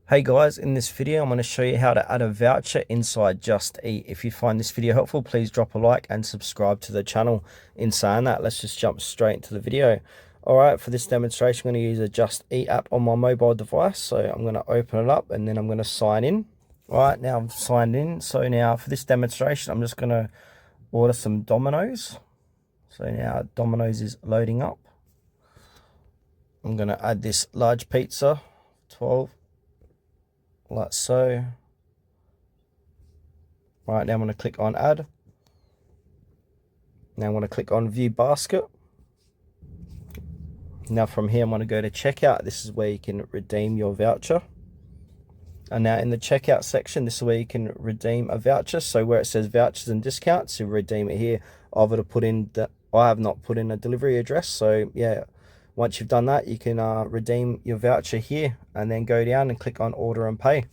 Hey guys, in this video I'm going to show you how to add a voucher inside Just Eat. If you find this video helpful, please drop a like and subscribe to the channel. In saying that, let's just jump straight into the video. Alright, for this demonstration I'm going to use a Just Eat app on my mobile device. So I'm going to open it up and then I'm going to sign in. Alright, now I'm signed in. So now for this demonstration I'm just going to order some Domino's. So now Domino's is loading up. I'm going to add this large pizza, 12. Like so. Right, now I'm going to click on add. Now I'm going to click on view basket. Now from here I'm going to go to checkout. This is where you can redeem your voucher. And now in the checkout section, this is where you can redeem a voucher. So where it says vouchers and discounts, you redeem it here. I have not put in a delivery address. So yeah, once you've done that, you can redeem your voucher here and then go down and click on order and pay.